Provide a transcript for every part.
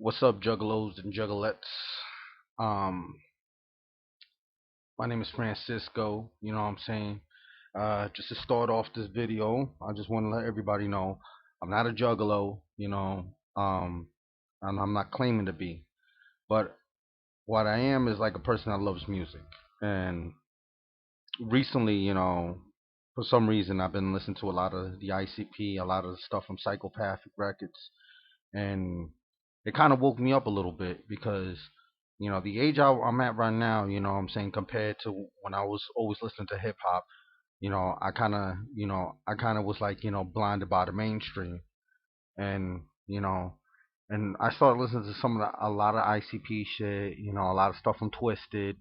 What's up, Juggalos and Juggalettes? Um, my name is Francisco. You know what I'm saying? Just to start off this video, I just want to let everybody know I'm not a Juggalo. And I'm not claiming to be, but what I am is like a person that loves music. And recently, for some reason, I've been listening to a lot of the ICP, a lot of the stuff from Psychopathic Records, and it kind of woke me up a little bit because the age I'm at right now, what I'm saying, compared to when I was always listening to hip hop, I kind of was like, blinded by the mainstream. And and I started listening to a lot of ICP shit, a lot of stuff from Twisted,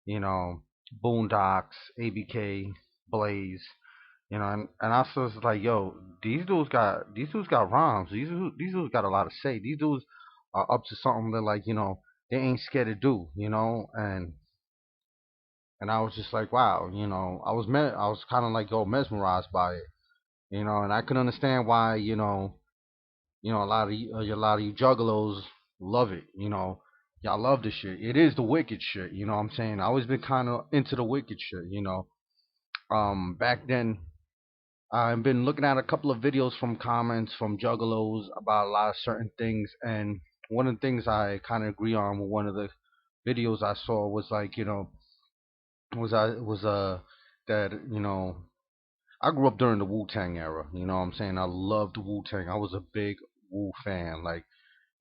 you know Boondocks, ABK, Blaze, and I was just like, yo, these dudes got rhymes. These dudes got a lot to say. These dudes are up to something that, like, they ain't scared to do, and I was just like, wow, I was kind of like, yo, mesmerized by it, and I can understand why, a lot of you juggalos love it, y'all love this shit. It is the wicked shit, what I'm saying. I always been kind of into the wicked shit, back then. I've been looking at a couple of videos from comments from Juggalos about a lot of certain things, and one of the things I kind of agree on with one of the videos I saw was like, was that I grew up during the Wu Tang era. You know what I'm saying? I loved Wu Tang. I was a big Wu fan. Like,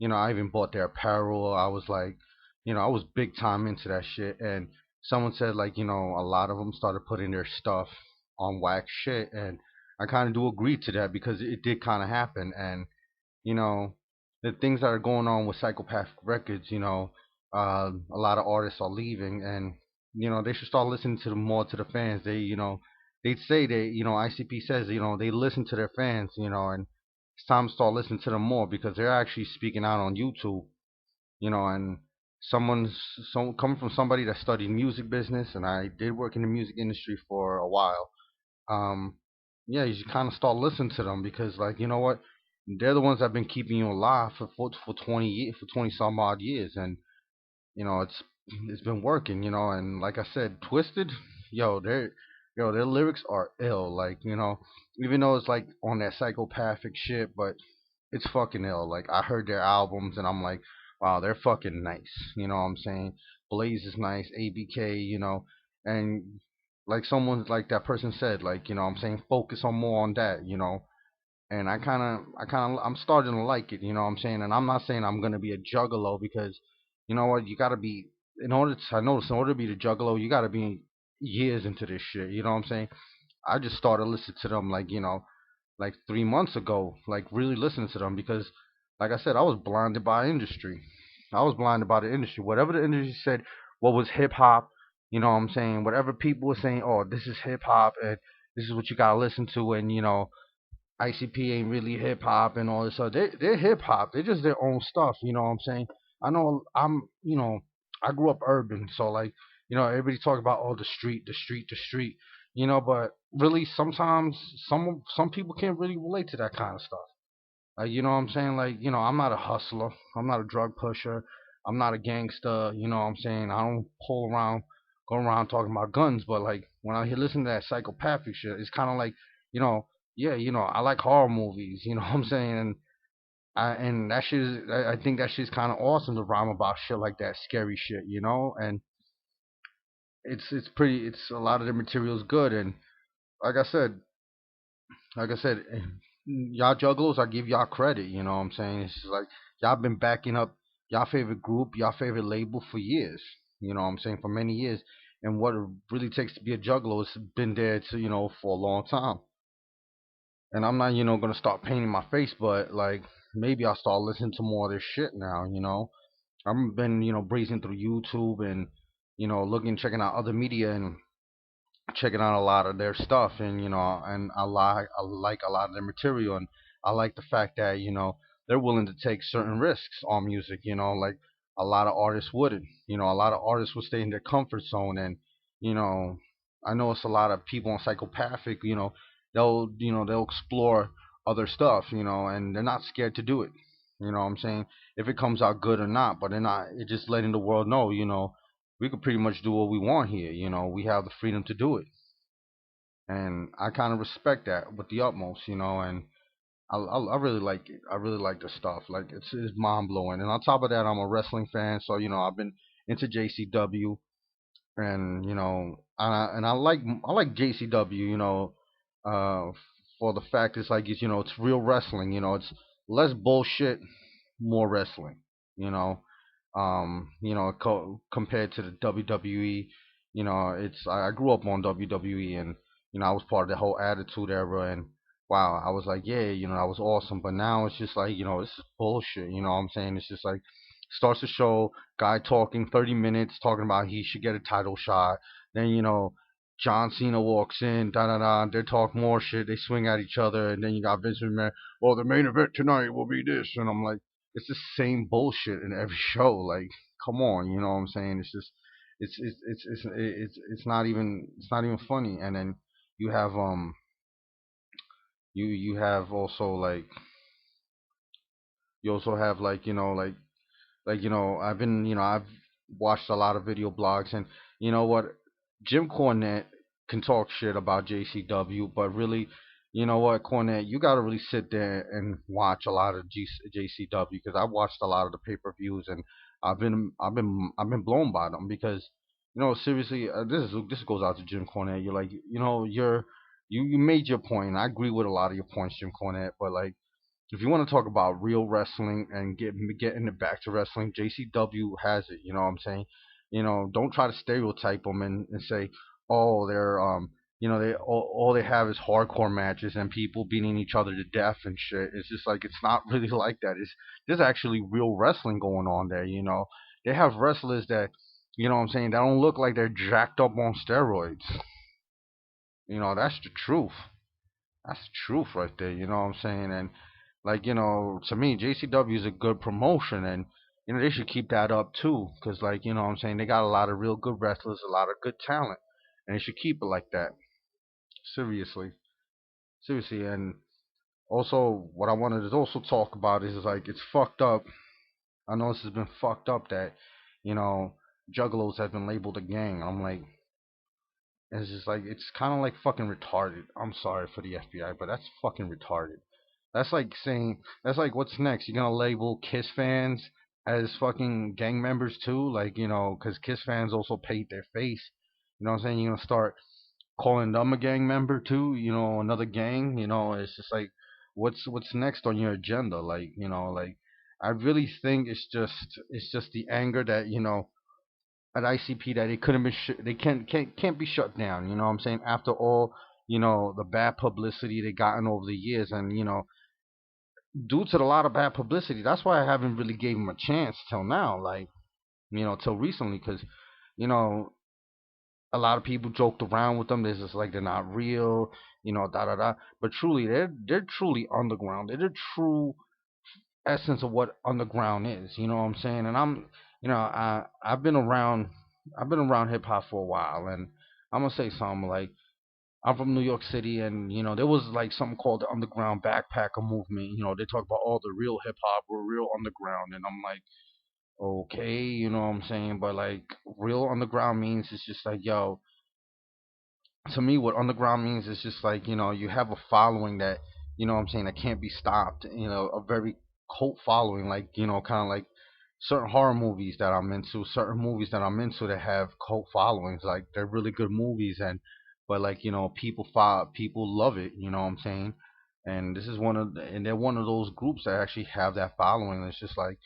I even bought their apparel. I was like, I was big time into that shit. And someone said, like, a lot of them started putting their stuff on wax shit, and I kind of do agree to that because it did kind of happen. And you know, the things that are going on with Psychopathic Records, a lot of artists are leaving, and they should start listening to more to the fans. They say they, ICP says, they listen to their fans, and it's time to start listening to them more because they're actually speaking out on YouTube, and someone's coming from somebody that studied music business, and I did work in the music industry for a while. um, yeah, you should kind of start listening to them because, like, you know what, they're the ones that have been keeping you alive for 20 years, for 20 some odd years, and it's been working, and like I said, Twisted, yo, their lyrics are ill, like, even though it's like on that psychopathic shit, but it's fucking ill. Like, I heard their albums and I'm like, wow, they're fucking nice. You know what I'm saying? Blaze is nice, ABK, and like someone like that person said, like, I'm saying, focus on more on that, and I'm starting to like it, what I'm saying? And I'm not saying I'm gonna be a juggalo because, you know what, you gotta be, I noticed, in order to be the juggalo, you gotta be years into this shit, you know what I'm saying? I just started listening to them, like, like 3 months ago, like really listening to them because, like I said, I was blinded by industry. I was blinded by the industry. Whatever the industry said, what was hip hop, what I'm saying? Whatever people were saying, oh, this is hip hop and this is what you gotta listen to, and ICP ain't really hip hop and all this stuff. They're hip hop. They're just their own stuff. You know what I'm saying? I know I grew up urban, so, like, everybody talk about, oh, the street, the street, the street. But really sometimes some people can't really relate to that kind of stuff. Like, you know what I'm saying? Like, I'm not a hustler. I'm not a drug pusher. I'm not a gangster. You know what I'm saying? I don't go around talking about guns. But, like, when I listen to that psychopathic shit, it's kind of like, you know, yeah, I like horror movies. You know what I'm saying? And that shit is, I think that shit's kind of awesome to rhyme about shit like that, scary shit. And it's a lot of the material's good. And like I said, y'all jugglers, I give y'all credit. You know what I'm saying? It's just like y'all been backing up y'all favorite group, y'all favorite label for years. You know what I'm saying? For many years. And what it really takes to be a juggler has been there to, for a long time. And I'm not, gonna start painting my face, but, like, maybe I'll start listening to more of this shit now. I've been, breezing through YouTube and, checking out other media and checking out a lot of their stuff, and I like a lot of their material, and I like the fact that they're willing to take certain risks on music, like a lot of artists wouldn't. A lot of artists would stay in their comfort zone, and you know I know it's a lot of people on Psychopathic, they'll explore other stuff, and they're not scared to do it. You know what I'm saying? If it comes out good or not, but then it just letting the world know, we could pretty much do what we want here. We have the freedom to do it, and I kind of respect that with the utmost. And I really like it. I really like the stuff. Like it's mind blowing. And on top of that, I'm a wrestling fan, so I've been into JCW, and I like JCW. Uh, for the fact it's like it's real wrestling. It's less bullshit, more wrestling. You know, compared to the WWE. I grew up on WWE, and I was part of the whole Attitude Era, and wow, I was like, yeah, that was awesome. But now it's just like, this is bullshit. You know what I'm saying? It's just like starts the show, guy talking 30 minutes, talking about he should get a title shot. Then John Cena walks in, da da da. They talk more shit. They swing at each other, and then you got Vince McMahon. Well, the main event tonight will be this, and I'm like, it's the same bullshit in every show. Like, come on, you know what I'm saying? It's just, it's not even funny. And then you have you have also like you also have like I've watched a lot of video blogs, and you know what, Jim Cornette can talk shit about JCW, but really, you know what, Cornette, you got to really sit there and watch a lot of JCW, because I've watched a lot of the pay-per-views, and I've been blown by them, because seriously, this goes out to Jim Cornette. You're like, you made your point, and I agree with a lot of your points, Jim Cornette, but like, if you want to talk about real wrestling and getting it back to wrestling, JCW has it. You know what I'm saying? Don't try to stereotype them and say, oh, all they have is hardcore matches and people beating each other to death and shit. It's just like it's not really like that. There's actually real wrestling going on there. They have wrestlers that, what I'm saying, that don't look like they're jacked up on steroids. That's the truth. That's the truth right there. You know what I'm saying? And like, to me, JCW is a good promotion, and they should keep that up too, because like, what I'm saying, they got a lot of real good wrestlers, a lot of good talent, and they should keep it like that. Seriously, seriously. And also, what I wanted to also talk about is like it's fucked up. I know this has been fucked up that you know Juggalos have been labeled a gang. I'm like, it's just like it's kind of like fucking retarded. I'm sorry for the FBI, but that's fucking retarded. That's like what's next? You're gonna label Kiss fans as fucking gang members too? Like, 'cause Kiss fans also paid their face. You know what I'm saying? You're gonna start calling them a gang member too? Another gang. It's just like, what's next on your agenda? Like, like I really think it's just the anger that at ICP, that it couldn't be they can't be shut down. You know what I'm saying? After all, the bad publicity they gotten over the years, and due to a lot of bad publicity, that's why I haven't really gave them a chance till now. Like, till recently, because you know a lot of people joked around with them. They're just like they're not real. Da da da. But truly, they're truly underground. They're the true essence of what underground is. You know what I'm saying? And I've been around hip hop for a while, and I'm gonna say something like I'm from New York City, and there was like something called the underground backpacker movement. They talk about all the real hip hop were real underground, and I'm like, okay, you know what I'm saying? But like, real underground means it's just like, yo, to me, what underground means is just like, you have a following that, what I'm saying, that can't be stopped. A very cult following, like, kind of like certain horror movies that I'm into, certain movies that I'm into that have cult followings. Like, they're really good movies, and but like, people love it. You know what I'm saying? And and they're one of those groups that actually have that following. It's just like,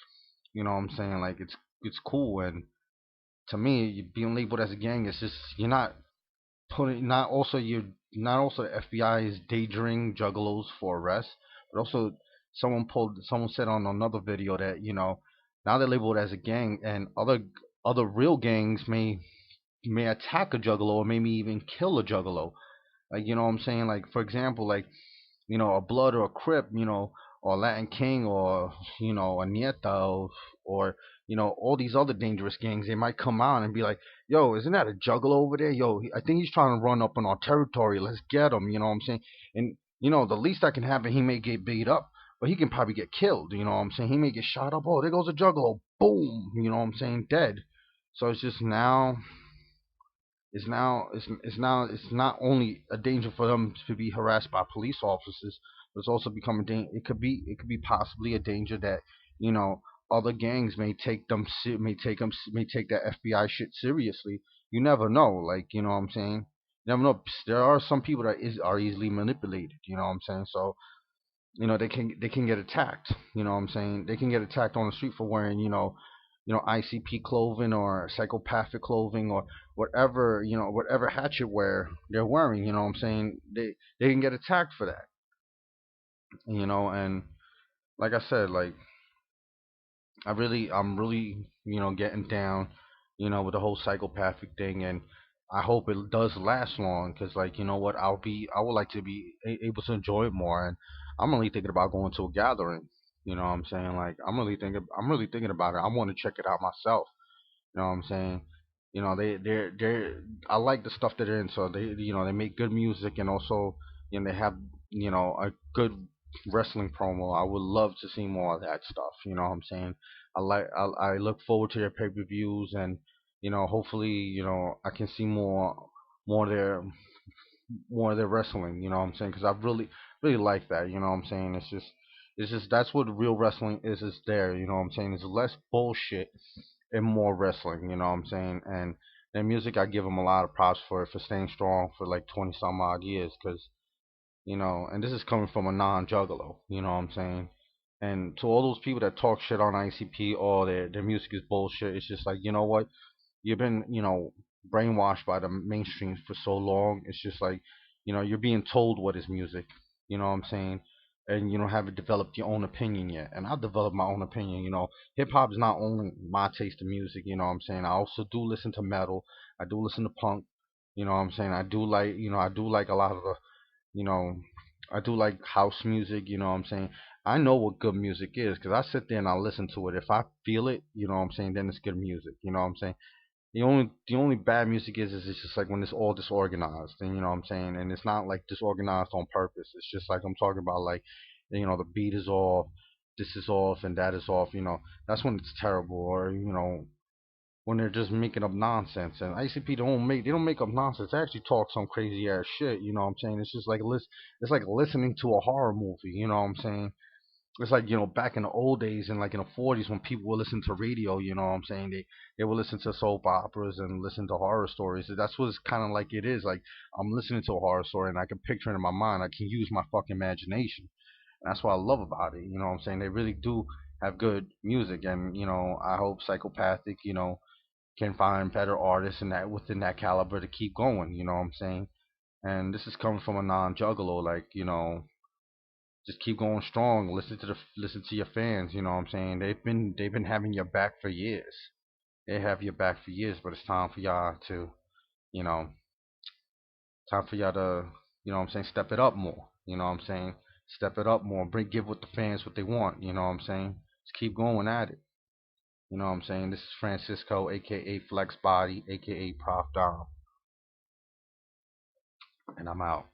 what I'm saying, like it's cool. And to me, being labeled as a gang is just, you're not putting, not also the FBI is daydreaming Juggalos for arrest, but also someone said on another video that now they're labeled as a gang, and other real gangs may attack a Juggalo, or maybe even kill a Juggalo. Like, what I'm saying, like, for example, like, a Blood or a Crip, or a Latin King, or a Nieta, or all these other dangerous gangs. They might come out and be like, "Yo, isn't that a Juggalo over there? Yo, I think he's trying to run up on our territory. Let's get him." You know what I'm saying? And the least that can happen, he may get beat up. but he can probably get killed. You know what I'm saying? He may get shot up. Oh, there goes a Juggalo. Boom. You know what I'm saying? Dead. So it's just now. It's not only a danger for them to be harassed by police officers, but it's also becoming it could be possibly a danger that you know other gangs may take may take that FBI shit seriously. You never know. Like you know what I'm saying. You never know. There are some people that are easily manipulated. You know what I'm saying. So they can get attacked. You know what I'm saying? They can get attacked on the street for wearing ICP clothing or psychopathic clothing or whatever whatever hatchet wear they're wearing. You know what I'm saying? They can get attacked for that. And like I said, like I'm really getting down with the whole psychopathic thing, and I hope it does last long because like what I would like to be able to enjoy it more, and I'm really thinking about going to a gathering. You know what I'm saying? Like I'm really thinking about it. I want to check it out myself. You know what I'm saying? They're I like the stuff that they're in, so they make good music, and also they have a good wrestling promo. I would love to see more of that stuff. You know what I'm saying? I look forward to their pay per views, and hopefully I can see more of their more of their wrestling. You know what I'm saying? Because I really like that. You know what I'm saying? It's just that's what real wrestling is there. You know what I'm saying? It's less bullshit and more wrestling. You know what I'm saying? And their music, I give them a lot of props for staying strong for like 20 some odd years. Because and this is coming from a non-juggalo. You know what I'm saying? And to all those people that talk shit on ICP, or their music is bullshit. It's just like what you've been brainwashed by the mainstream for so long. It's just like you're being told what is music. You know what I'm saying? And you don't haven't developed your own opinion yet. And I've developed my own opinion. Hip hop is not only my taste of music. You know what I'm saying? I also do listen to metal. I do listen to punk. You know what I'm saying? I do like a lot of the you know I do like house music. You know what I'm saying? I know what good music is because I sit there and I listen to it. If I feel it, you know what I'm saying, then it's good music. You know what I'm saying? The only bad music is it's just like when it's all disorganized, and you know what I'm saying, and it's not like disorganized on purpose. It's just like I'm talking about, like the beat is off, this is off, and that is off. That's when it's terrible, or when they're just making up nonsense. And ICP they don't make up nonsense. They actually talk some crazy ass shit. You know what I'm saying? It's just like it's like listening to a horror movie. You know what I'm saying? It's like back in the old days, and like in the 40s, when people would listen to radio. You know what I'm saying? They would listen to soap operas and listen to horror stories. That's what it's kind of like. It is like I'm listening to a horror story and I can picture it in my mind. I can use my fucking imagination. And that's what I love about it. You know what I'm saying? They really do have good music, and I hope Psychopathic can find better artists in that within that caliber to keep going. You know what I'm saying? And this is coming from a non-juggalo, like just keep going strong. Listen to your fans. You know what I'm saying? They've been having your back for years. They have your back for years, but it's time for y'all to you know time for y'all to what I'm saying, step it up more. You know what I'm saying? Step it up more. Give what the fans what they want. You know what I'm saying? Just keep going at it. You know what I'm saying? This is Francisco, aka Flex Body, aka Prof Dom, and I'm out.